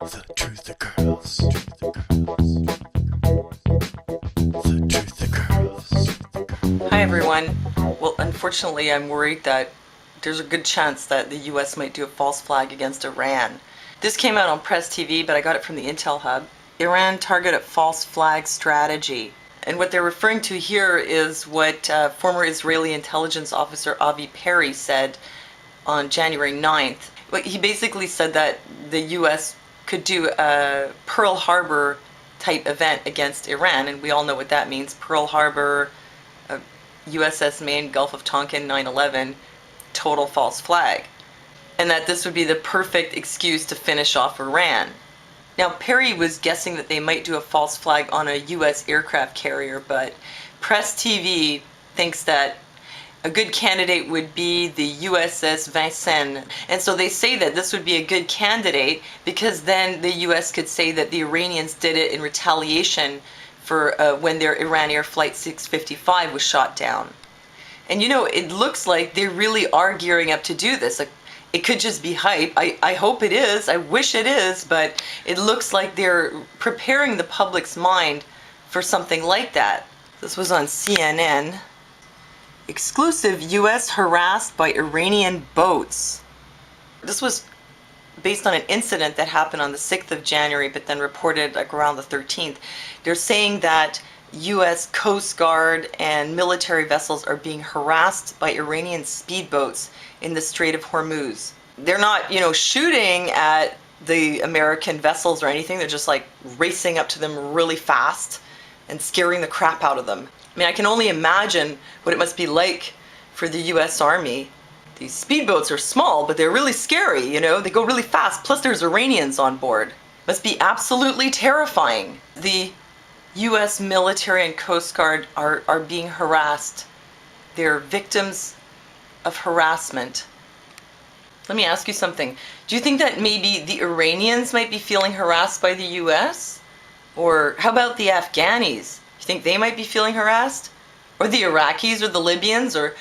The truth occurs. The truth occurs. Hi everyone. Well, unfortunately, I'm worried that there's a good chance that the US might do a false flag against Iran. This came out on Press TV, but I got it from the Intel Hub. Iran targeted false flag strategy. And what they're referring to here is what former Israeli intelligence officer Avi Perry said on January 9th. He basically said that the US could do a Pearl Harbor type event against Iran, and we all know what that means. Pearl Harbor, USS Maine, Gulf of Tonkin, 9/11, total false flag. And that this would be the perfect excuse to finish off Iran. Now, Perry was guessing that they might do a false flag on a US aircraft carrier, but Press TV thinks that a good candidate would be the USS Vincennes. And so they say that this would be a good candidate because then the US could say that the Iranians did it in retaliation for when their Iran Air Flight 655 was shot down. And you know, it looks like they really are gearing up to do this. It could just be hype. I hope it is. I wish it is, but it looks like they're preparing the public's mind for something like that. This was on CNN. Exclusive US harassed by Iranian boats. This was based on an incident that happened on the 6th of January, but then reported like around the 13th. They're saying that US Coast Guard and military vessels are being harassed by Iranian speedboats in the Strait of Hormuz. They're not, shooting at the American vessels or anything. They're just like racing up to them really fast and scaring the crap out of them. I mean, I can only imagine what it must be like for the US Army. These speedboats are small, but they're really scary, They go really fast, plus there's Iranians on board. Must be absolutely terrifying. The US military and Coast Guard are being harassed. They're victims of harassment. Let me ask you something. Do you think that maybe the Iranians might be feeling harassed by the US? Or how about the Afghanis? You think they might be feeling harassed? Or the Iraqis or the Libyans or,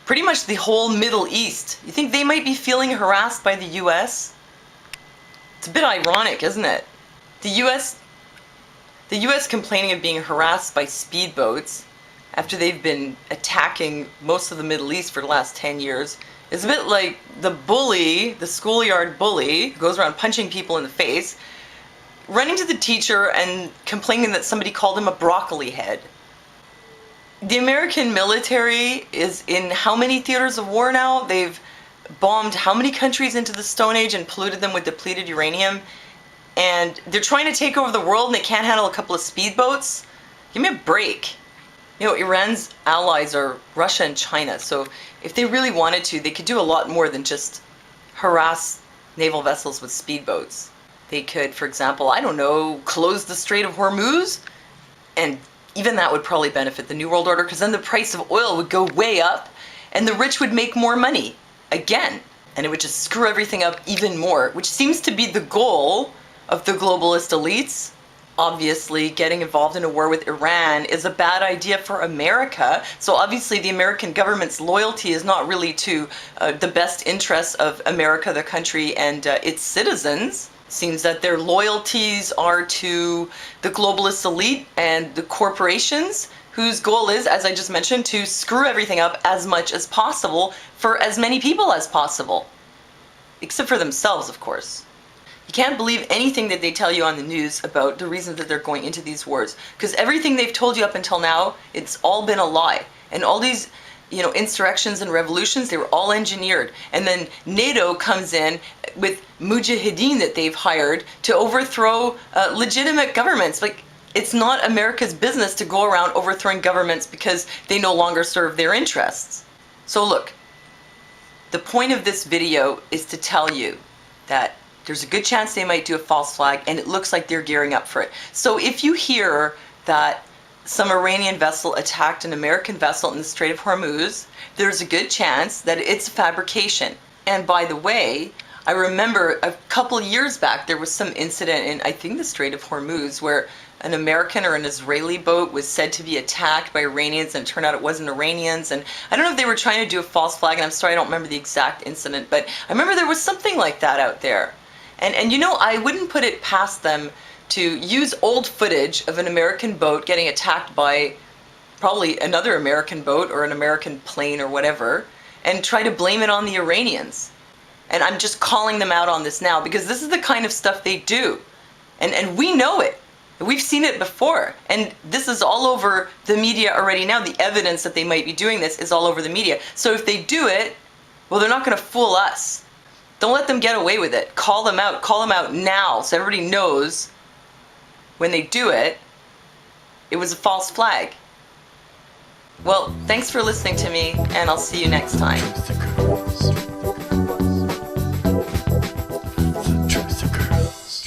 pretty much the whole Middle East. You think they might be feeling harassed by the US? It's a bit ironic, isn't it? The US complaining of being harassed by speedboats after they've been attacking most of the Middle East for the last 10 years is a bit like the bully, the schoolyard bully, who goes around punching people in the face, running to the teacher and complaining that somebody called him a broccoli head. The American military is in how many theaters of war now? They've bombed how many countries into the Stone Age and polluted them with depleted uranium? And they're trying to take over the world and they can't handle a couple of speedboats? Give me a break. Iran's allies are Russia and China, so if they really wanted to, they could do a lot more than just harass naval vessels with speedboats. They could, for example, close the Strait of Hormuz, and even that would probably benefit the New World Order, because then the price of oil would go way up, and the rich would make more money, again, and it would just screw everything up even more, which seems to be the goal of the globalist elites. Obviously, getting involved in a war with Iran is a bad idea for America. So obviously the American government's loyalty is not really to the best interests of America, the country, and its citizens. Seems that their loyalties are to the globalist elite and the corporations, whose goal is, as I just mentioned, to screw everything up as much as possible for as many people as possible. Except for themselves, of course. You can't believe anything that they tell you on the news about the reasons that they're going into these wars. Because everything they've told you up until now, it's all been a lie. And all these, insurrections and revolutions, they were all engineered. And then NATO comes in with mujahideen that they've hired to overthrow legitimate governments. It's not America's business to go around overthrowing governments because they no longer serve their interests. So look, the point of this video is to tell you that there's a good chance they might do a false flag, and it looks like they're gearing up for it. So if you hear that some Iranian vessel attacked an American vessel in the Strait of Hormuz, there's a good chance that it's a fabrication. And by the way, I remember a couple of years back, there was some incident in, I think, the Strait of Hormuz, where an American or an Israeli boat was said to be attacked by Iranians, and it turned out it wasn't Iranians. And I don't know if they were trying to do a false flag, and I'm sorry I don't remember the exact incident, but I remember there was something like that out there. And you know, I wouldn't put it past them to use old footage of an American boat getting attacked by probably another American boat or an American plane or whatever, and try to blame it on the Iranians. And I'm just calling them out on this now because this is the kind of stuff they do. And we know it. We've seen it before. And this is all over the media already now. The evidence that they might be doing this is all over the media. So if they do it, well, they're not going to fool us. Don't let them get away with it. Call them out. Call them out now so everybody knows when they do it, it was a false flag. Well, thanks for listening to me, and I'll see you next time.